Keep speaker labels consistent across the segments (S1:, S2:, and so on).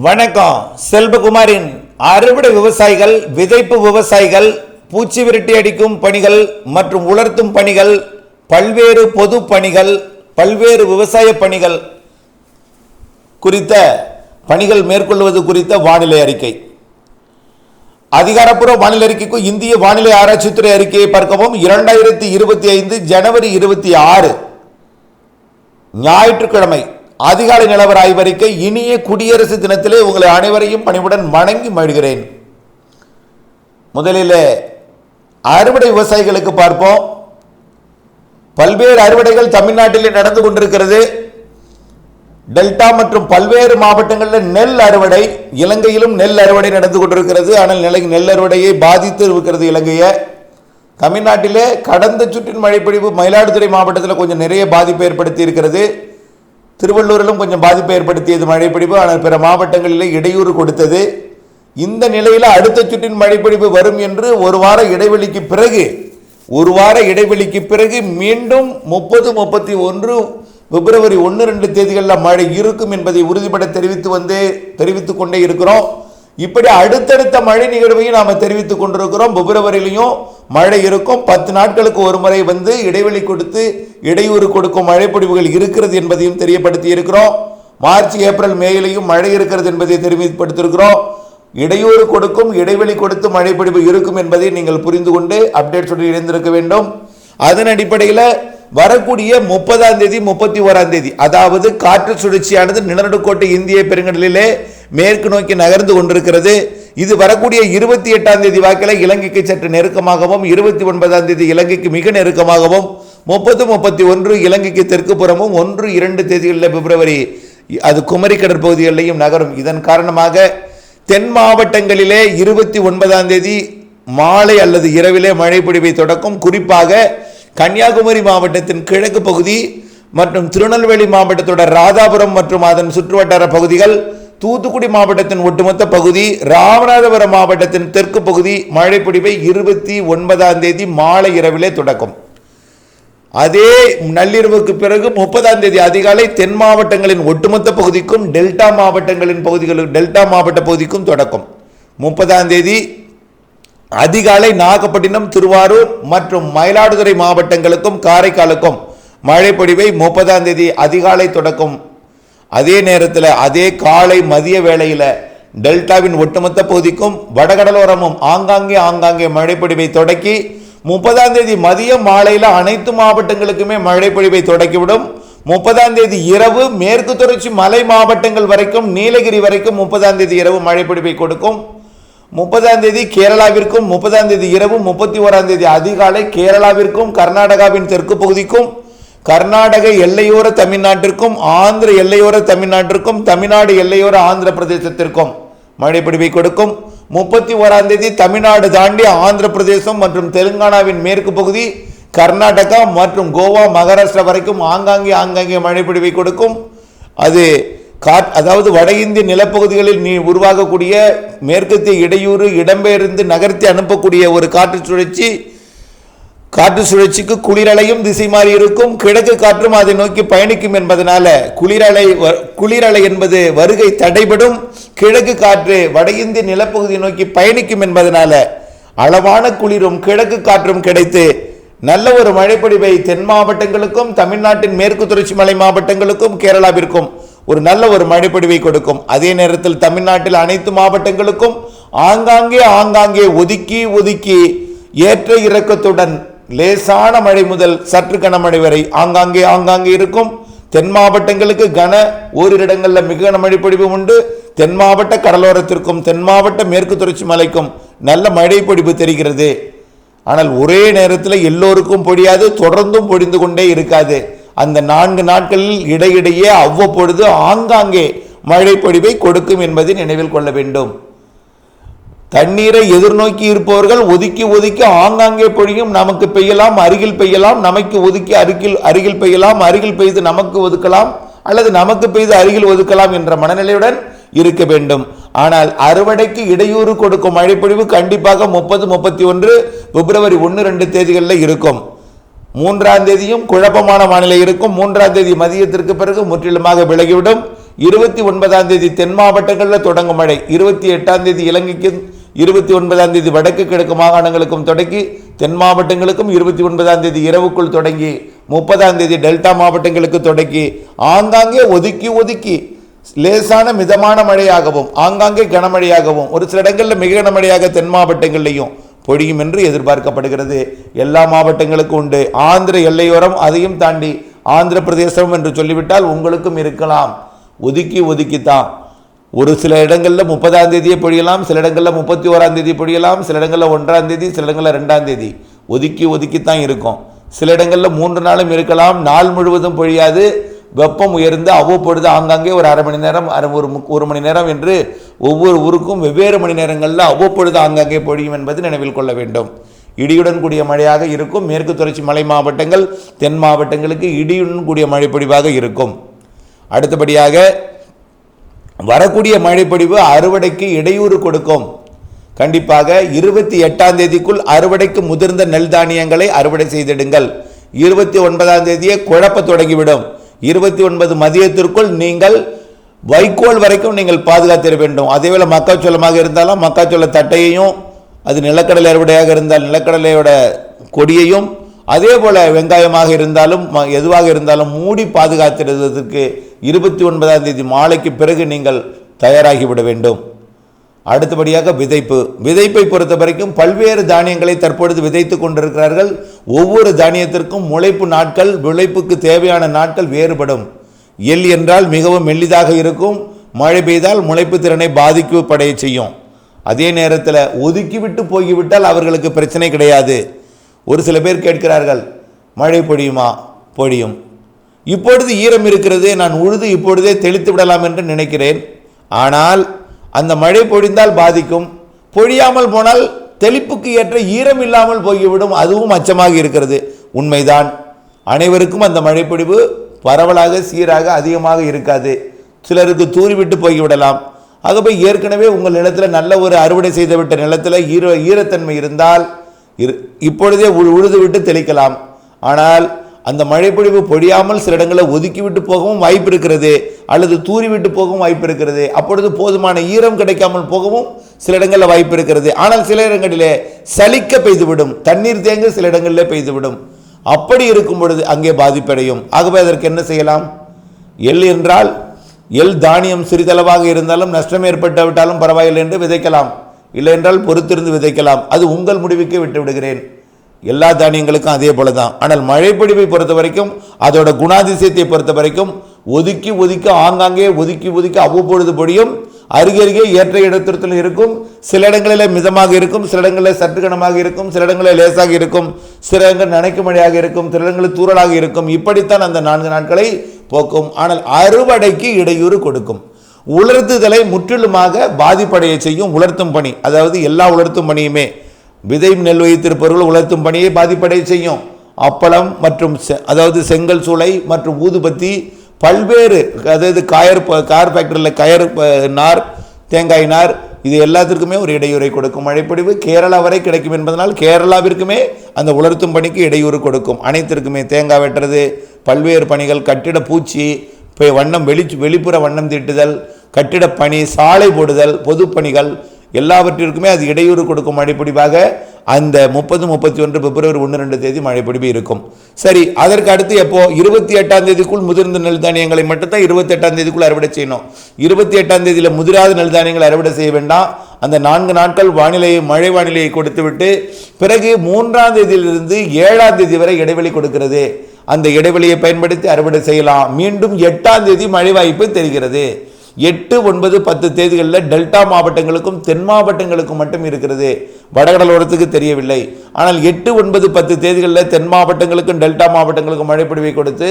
S1: வணக்கம். செல்வகுமாரின் அறுவடை விவசாயிகள், விதைப்பு விவசாயிகள், பூச்சி விரட்டி அடிக்கும் பணிகள் மற்றும் உலர்த்தும் பணிகள், பல்வேறு பொது பணிகள், பல்வேறு விவசாய பணிகள் குறித்த பணிகள் மேற்கொள்வது குறித்த வானிலை அறிக்கை. அதிகாரப்பூர்வ வானிலை அறிக்கைக்கும் இந்திய வானிலை ஆராய்ச்சித்துறை அறிக்கையை பார்க்கவும். 2025 ஜனவரி 26 ஞாயிற்றுக்கிழமை அதிகாலை நிலவர ஆய்வறிக்கை. இனிய குடியரசு தினத்திலே உங்களை அனைவரையும் பணிவுடன் வணங்கி மகிழ்கிறேன். முதலில் அறுவடை விவசாயிகளுக்கு பார்ப்போம். பல்வேறு அறுவடைகள் தமிழ்நாட்டிலே நடந்து கொண்டிருக்கிறது. டெல்டா மற்றும் பல்வேறு மாவட்டங்களில் நெல் அறுவடை, இலங்கையிலும் நெல் அறுவடை நடந்து கொண்டிருக்கிறது. ஆனால் நெல் அறுவடையை பாதித்து இருக்கிறது இலங்கையை. தமிழ்நாட்டிலே கடந்த சுற்றின் மழைப்பொழிவு மயிலாடுதுறை மாவட்டத்தில் கொஞ்சம் நிறைய பாதிப்பை ஏற்படுத்தி இருக்கிறது. திருவள்ளூரிலும் கொஞ்சம் பாதிப்பை ஏற்படுத்தியது மழைப்பொழிவு. ஆனால் பிற மாவட்டங்களிலே இடையூறு கொடுத்தது. இந்த நிலையில் அடுத்த சுற்றின் மழைப்பொழிவு வரும் என்று ஒரு வார இடைவெளிக்கு பிறகு மீண்டும் 30, 31 பிப்ரவரி 1-2 தேதிகளில் மழை இருக்கும் என்பதை உறுதிபட தெரிவித்துக் கொண்டே இருக்கிறோம். இப்படி அடுத்தடுத்த மழை நிகழ்வையும் நாம் தெரிவித்துக் கொண்டிருக்கிறோம். பிப்ரவரியிலையும் மழை இருக்கும். 10 நாட்களுக்கு ஒரு முறை இடைவெளி கொடுத்து இடையூறு கொடுக்கும் மழைப்பொழிவுகள் இருக்கிறது என்பதையும் தெரியப்படுத்தி இருக்கிறோம். மார்ச், ஏப்ரல், மேயிலையும் மழை இருக்கிறது என்பதை தெரிவிப்படுத்தியிருக்கிறோம். இடையூறு கொடுக்கும், இடைவெளி கொடுத்து மழைப்பொழிவு இருக்கும் என்பதை நீங்கள் புரிந்து கொண்டு அப்டேட் சொல்லி இணைந்திருக்க வேண்டும். அதன் அடிப்படையில் வரக்கூடிய 30ஆம் தேதி 31ஆம் தேதி, அதாவது காற்று சுழற்சியானது நிலநடுக்கோட்டை இந்திய பெருங்கடலிலே மேற்கு நோக்கி நகர்ந்து கொண்டிருக்கிறது. இது வரக்கூடிய 28ஆம் தேதி வாக்கில் இலங்கைக்கு சற்று நெருக்கமாகவும், 29ஆம் தேதி இலங்கைக்கு மிக நெருக்கமாகவும், 30, 31 இலங்கைக்கு தெற்கு புறமும், 1, 2 தேதிகளில் பிப்ரவரி அது குமரி கடற்பகுதிகளிலையும் நகரும். இதன் காரணமாக தென் மாவட்டங்களிலே 29ஆம் தேதி மாலை அல்லது இரவிலே மழை பொழிவை தொடக்கும். குறிப்பாக கன்னியாகுமரி மாவட்டத்தின் கிழக்கு பகுதி மற்றும் திருநெல்வேலி மாவட்டத்தோட ராதாபுரம் மற்றும் அதன் சுற்றுவட்டார பகுதிகள், தூத்துக்குடி மாவட்டத்தின் ஒட்டுமொத்த பகுதி, ராமநாதபுரம் மாவட்டத்தின் தெற்கு பகுதி மழை பொழிவை 29ஆம் தேதி மாலை இரவிலே தொடக்கும். அதே நள்ளிரவுக்கு பிறகு 30ஆம் தேதி அதிகாலை தென் மாவட்டங்களின் ஒட்டுமொத்த பகுதிக்கும் டெல்டா மாவட்ட பகுதிக்கும் தொடக்கும். 30ஆம் தேதி அதிகாலை நாகப்பட்டினம், திருவாரூர் மற்றும் மயிலாடுதுறை மாவட்டங்களுக்கும் காரைக்காலுக்கும் மழை பொழிவை 30ஆம் தேதி அதிகாலை தொடக்கும். அதே நேரத்தில் அதே காலை மதிய வேளையில் டெல்டாவின் ஒட்டுமொத்த பகுதிக்கும் வடகடலோரமும் ஆங்காங்கே மழை பொழிவை தொடக்கி 30ஆம் தேதி மதியம் மாலையில் அனைத்து மாவட்டங்களுக்குமே மழை பொழிவை தொடக்கிவிடும். 30ஆம் தேதி இரவு மேற்கு தொடர்ச்சி மலை மாவட்டங்கள் வரைக்கும், நீலகிரி வரைக்கும் 30ஆம் தேதி இரவு மழை பொழிவை கொடுக்கும். 30ஆம் தேதி கேரளாவிற்கும், 30ஆம் தேதி இரவு, 31ஆம் தேதி அதிகாலை கேரளாவிற்கும், கர்நாடகாவின் தெற்கு பகுதிக்கும், கர்நாடக எல்லையோர தமிழ்நாட்டிற்கும், ஆந்திர எல்லையோர தமிழ்நாட்டிற்கும், தமிழ்நாடு எல்லையோர ஆந்திர பிரதேசத்திற்கும் மழை பொழிவை கொடுக்கும். 31ஆம் தேதி தமிழ்நாடு தாண்டி ஆந்திர பிரதேசம் மற்றும் தெலுங்கானாவின் மேற்கு பகுதி, கர்நாடகா மற்றும் கோவா, மகாராஷ்டிரா வரைக்கும் ஆங்காங்கே மழை பொழிவை கொடுக்கும். அதாவது வட இந்திய நிலப்பகுதிகளில் உருவாகக்கூடிய மேற்கத்திய இடையூறு, இடம்பெயர்ந்து நகர்த்தி அனுப்பக்கூடிய ஒரு காற்று சுழற்சிக்கு குளிரலையும் திசை மாறி இருக்கும். கிழக்கு காற்றும் அதை நோக்கி பயணிக்கும் என்பதனால குளிரலை என்பது வருகை தடைபடும். கிழக்கு காற்று வட இந்திய நிலப்பகுதியை நோக்கி பயணிக்கும் என்பதனால அளவான குளிரும் கிழக்கு காற்றும் கிடைத்து நல்ல ஒரு மழைப்பொழிவை தென் மாவட்டங்களுக்கும், தமிழ்நாட்டின் மேற்கு தொடர்ச்சி மலை மாவட்டங்களுக்கும், கேரளாவிற்கும் ஒரு நல்ல ஒரு மழைப்பொழிவை கொடுக்கும். அதே நேரத்தில் தமிழ்நாட்டில் அனைத்து மாவட்டங்களுக்கும் ஆங்காங்கே ஒதுக்கி ஏற்ற இறக்கத்துடன் லேசான மழை முதல் சற்று கனமழை வரை ஆங்காங்கே இருக்கும். தென் மாவட்டங்களுக்கு ஓரிரு இடங்களில் மிக கனமழை பொழிவு உண்டு. தென் மாவட்ட கடலோரத்திற்கும், தென் மாவட்ட மேற்கு தொடர்ச்சி மலைக்கும் நல்ல மழை பொழிவு தெரிகிறது. ஆனால் ஒரே நேரத்தில் எல்லோருக்கும் பொழியாது, தொடர்ந்தும் பொழிந்து கொண்டே இருக்காது. அந்த 4 நாட்களில் இடையிடையே அவ்வப்பொழுது ஆங்காங்கே மழை பொழிவை கொடுக்கும் என்பதை நினைவில் கொள்ள வேண்டும். தண்ணீரை எதிர்நோக்கி இருப்பவர்கள் ஒதுக்கி ஆங்காங்கே பொழியும். நமக்கு பெய்யலாம், அருகில் பெய்யலாம், நமக்கு ஒதுக்கி அருகில் பெய்யலாம், அருகில் பெய்து நமக்கு ஒதுக்கலாம், அல்லது நமக்கு பெய்து அருகில் ஒதுக்கலாம் என்ற மனநிலையுடன் இருக்க வேண்டும். ஆனால் அறுவடைக்கு இடையூறு கொடுக்கும் மழைப்பொழிவு கண்டிப்பாக 30, 31 பிப்ரவரி 1-2 தேதிகளில் இருக்கும். 3ஆம் தேதியும் குழப்பமான வானிலை இருக்கும். 3ஆம் தேதி மதியத்திற்கு பிறகு முற்றிலுமாக விலகிவிடும். 29ஆம் தேதி தென் மாவட்டங்களில் தொடங்கும் மழை, 28ஆம் தேதி இலங்கைக்கு, 29ஆம் தேதி வடக்கு கிழக்கு மாகாணங்களுக்கும் தொடங்கி தென் மாவட்டங்களுக்கும், 29ஆம் தேதி இரவுக்குள் தொடங்கி 30ஆம் தேதி டெல்டா மாவட்டங்களுக்கு தொடங்கி ஆங்காங்கே ஒதுக்கி ஒதுக்கி லேசான மிதமான மழையாகவும் ஆங்காங்கே கனமழையாகவும் ஒரு சில இடங்களில் மிக கனமழையாக தென் மாவட்டங்களிலையும் பொழியும் என்று எதிர்பார்க்கப்படுகிறது. எல்லா மாவட்டங்களுக்கும் உண்டு. ஆந்திர எல்லையோரம் அதையும் தாண்டி ஆந்திர பிரதேசம் என்று சொல்லிவிட்டால் உங்களுக்கும் இருக்கலாம். ஒதுக்கி ஒதுக்கித்தான். ஒரு சில இடங்களில் 30ஆம் தேதியே பொழியலாம், சில இடங்களில் 31ஆம் தேதி பொழியலாம், சில இடங்களில் 1ஆம் தேதி, சில இடங்களில் 2ஆம் தேதி. ஒதுக்கி ஒதுக்கித்தான் இருக்கும். சில இடங்களில் 3 நாளும் இருக்கலாம், நாள் முழுவதும் பொழியாது. வெப்பம் உயர்ந்து அவ்வப்பொழுது ஆங்காங்கே ஒரு அரை மணி நேரம், ஒரு மணி நேரம் என்று ஒவ்வொரு ஊருக்கும் வெவ்வேறு மணி நேரங்களில் அவ்வப்பொழுது ஆங்காங்கே பொழியும் என்பது நினைவில் கொள்ள வேண்டும். இடியுடன் கூடிய மழையாக இருக்கும். மேற்கு தொடர்ச்சி மலை மாவட்டங்கள், தென் மாவட்டங்களுக்கு இடியுடன் கூடிய மழைப்பொழிவாக இருக்கும். அடுத்தபடியாக வரக்கூடிய மழைப்பொழிவு அறுவடைக்கு இடையூறு கொடுக்கும். கண்டிப்பாக 28ஆம் தேதிக்குள் அறுவடைக்கு முதிர்ந்த நெல் தானியங்களை அறுவடை செய்திடுங்கள். 29ஆம் தேதியே குழப்ப தொடங்கிவிடும். 29 மதியத்திற்குள் நீங்கள் வைக்கோல் வரைக்கும் நீங்கள் பாதுகாத்திட வேண்டும். அதேவேளை மக்காச்சோளமாக இருந்தாலும் மக்காச்சோள தட்டையையும், அது நிலக்கடலை அறுவடையாக இருந்தால் நிலக்கடலையோட கொடியையும், அதே போல வெங்காயமாக இருந்தாலும் எதுவாக இருந்தாலும் மூடி பாதுகாத்திடுவதற்கு 29ஆம் தேதி மாலைக்கு பிறகு நீங்கள் தயாராகிவிட வேண்டும். அடுத்தபடியாக விதைப்பை பொறுத்த வரைக்கும் பல்வேறு தானியங்களை தற்பொழுது விதைத்து கொண்டிருக்கிறார்கள். ஒவ்வொரு தானியத்திற்கும் முளைப்பு நாட்கள், விளைப்புக்கு தேவையான நாட்கள் வேறுபடும். எள் என்றால் மிகவும் மெல்லிதாக இருக்கும். மழை பெய்தால் முளைப்பு திறனை பாதிக்கப்படைய செய்யும். அதே நேரத்தில் ஒதுக்கிவிட்டு போய்விட்டால் அவர்களுக்கு பிரச்சனை கிடையாது. ஒரு சில பேர் கேட்கிறார்கள், மழை பொழியுமா? பொழியும். இப்பொழுது ஈரம் இருக்கிறது, நான் உழுது இப்பொழுதே தெளித்து விடலாம் என்று நினைக்கிறேன். ஆனால் அந்த மழை பொழிந்தால் பாதிக்கும். பொழியாமல் போனால் தெளிப்புக்கு ஏற்ற ஈரம் இல்லாமல் போய்விடும். அதுவும் அச்சமாக இருக்கிறது. உண்மைதான். அனைவருக்கும் அந்த மழைப்பொழிவு பரவலாக சீராக அதிகமாக இருக்காது. சிலருக்கு தூறிவிட்டு போய்விடலாம். ஆகவே ஏற்கனவே உங்கள் நிலத்தில் நல்ல ஒரு அறுவடை செய்துவிட்ட நிலத்தில் ஈரத்தன்மை இருந்தால் இப்பொழுதே உழுது விட்டு தெளிக்கலாம். ஆனால் அந்த மழைப்பொழிவு பொழியாமல் சில இடங்களில் ஒதுக்கிவிட்டு போகவும் வாய்ப்பு இருக்கிறது, அல்லது தூறிவிட்டு போகவும் வாய்ப்பு இருக்கிறது. அப்பொழுது போதுமான ஈரம் கிடைக்காமல் போகவும் சில இடங்களில் வாய்ப்பு இருக்கிறது. ஆனால் சில இடங்களிலே சலிக்க பெய்துவிடும், தண்ணீர் தேங்க சில இடங்களிலே பெய்துவிடும். அப்படி இருக்கும் பொழுது அங்கே பாதிப்படையும். ஆகவே அதற்கு என்ன செய்யலாம்? எள் என்றால் எள் தானியம் சிறிதளவாக இருந்தாலும் நஷ்டம் ஏற்பட்டுவிட்டாலும் பரவாயில்லை என்று விதைக்கலாம். இல்லை என்றால் பொறுத்திருந்து விதைக்கலாம். அது உங்கள் முடிவுக்கு விட்டு விடுகிறேன். எல்லா தானியங்களுக்கும் அதே போல தான். ஆனால் மழைப்பொழிவை பொறுத்த வரைக்கும், அதோட குணாதிசயத்தை பொறுத்த வரைக்கும் ஒதுக்கி ஒதுக்கி ஆங்காங்கே ஒதுக்கி ஒதுக்கி அவ்வப்பொழுது பொழியும். அருகருகே ஏற்ற இடத்திற்குள் இருக்கும். சில இடங்களில் மிதமாக இருக்கும், சில இடங்களில் சற்று கனமாக இருக்கும், சில இடங்களில் லேசாக இருக்கும், சில இடங்கள் நனைக்கும் மழையாக இருக்கும், சில இடங்களில் தூறலாக இருக்கும். இப்படித்தான் அந்த 4 நாட்களை போக்கும். ஆனால் அறுவடைக்கு இடையூறு கொடுக்கும். உலர்த்துதலை முற்றிலுமாக பாதிப்படைய செய்யும். உலர்த்தும் பணி, அதாவது எல்லா உலர்த்தும் பணியுமே, விதை நெல் வைத்திருப்பவர்கள் உலர்த்தும் பணியை பாதிப்படைய செய்யும். அப்பளம் மற்றும் அதாவது செங்கல் சூளை மற்றும் ஊதுபத்தி, பல்வேறு, அதாவது கார் ஃபேக்டரியில் கயர் நார், தேங்காய் நார், இது எல்லாத்திற்குமே ஒரு இடையூறை கொடுக்கும். மழைப்பொழிவு கேரளா வரை கிடைக்கும் என்பதனால் கேரளாவிற்குமே அந்த உலர்த்தும் பணிக்கு இடையூறு கொடுக்கும். அனைத்திற்குமே தேங்காய் வெட்டுறது, பல்வேறு பணிகள், கட்டிட பூச்சி, வண்ணம் வெளிப்புற வண்ணம் தீட்டுதல், கட்டிட பணி, சாலை போடுதல், பொது பணிகள் எல்லாவற்றிற்குமே அது இடையூறு கொடுக்கும் மழைப்பொழிவாக அந்த 30, 31 பிப்ரவரி 1, 2 தேதி மழைப்பொழிவு இருக்கும். சரி, அதற்கு அடுத்து எப்போ? 28ஆம் தேதிக்குள் முதிர்ந்த நெல் தானியங்களை மட்டும்தான் 28ஆம் தேதிக்குள் அறுவடை செய்யணும். 28ஆம் தேதியில் முதிராத நெல் தானியங்களை அறுவடை செய்ய வேண்டாம். அந்த 4 நாட்கள் மழை வானிலையை கொடுத்துவிட்டு பிறகு 3ஆம் தேதியிலிருந்து 7ஆம் தேதி வரை இடைவெளி கொடுக்கிறது. அந்த இடைவெளியை பயன்படுத்தி அறுவடை செய்யலாம். மீண்டும் 8ஆம் தேதி மழை வாய்ப்பு தெரிகிறது. 8, 9, 10 தேதிகளில் டெல்டா மாவட்டங்களுக்கும் தென் மாவட்டங்களுக்கும் மட்டும் இருக்கிறது, வடகடலோரத்துக்கு தெரியவில்லை. ஆனால் 8, 9, 10 தேதிகளில் தென் மாவட்டங்களுக்கும் டெல்டா மாவட்டங்களுக்கும் மழைப்பொழிவை கொடுத்து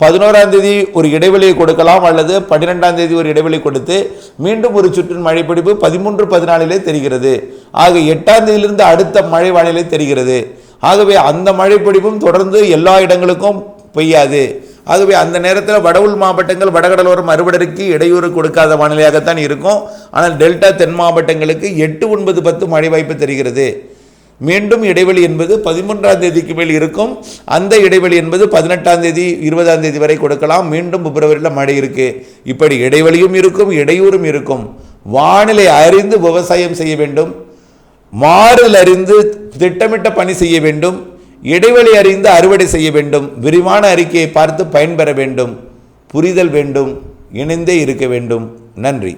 S1: 11ஆம் தேதி ஒரு இடைவெளியை கொடுக்கலாம், அல்லது 12ஆம் தேதி ஒரு இடைவெளி கொடுத்து மீண்டும் ஒரு சுற்றின் மழைப்பொழிவு 13, 14 தெரிகிறது. ஆக 8ஆம் தேதியிலிருந்து அடுத்த மழை வானிலை தெரிகிறது. ஆகவே அந்த மழைப்பொழிவும் தொடர்ந்து எல்லா இடங்களுக்கும் பெய்யாது. ஆகவே அந்த நேரத்தில் வட உள் மாவட்டங்கள், வடகடலோரம் அறுவடைக்கு இடையூறு கொடுக்காத வானிலையாகத்தான் இருக்கும். ஆனால் டெல்டா தென் மாவட்டங்களுக்கு 8, 9, 10 மழை வாய்ப்பு தெரிகிறது. மீண்டும் இடைவெளி என்பது 13ஆம் தேதிக்கு மேல் இருக்கும். அந்த இடைவெளி என்பது 18ஆம் தேதி 20ஆம் தேதி வரை கொடுக்கலாம். மீண்டும் பிப்ரவரியில் மழை இருக்கு. இப்படி இடைவெளியும் இருக்கும், இடையூறும் இருக்கும். வானிலை அறிந்து விவசாயம் செய்ய வேண்டும். மாறுதல் அறிந்து திட்டமிட்ட பணி செய்ய வேண்டும். இடைவெளி அறிந்து அறுவடை செய்ய வேண்டும். விரிவான அறிக்கையை பார்த்து பயன்பெற வேண்டும். புரிதல் வேண்டும். இணைந்தே இருக்க வேண்டும். நன்றி.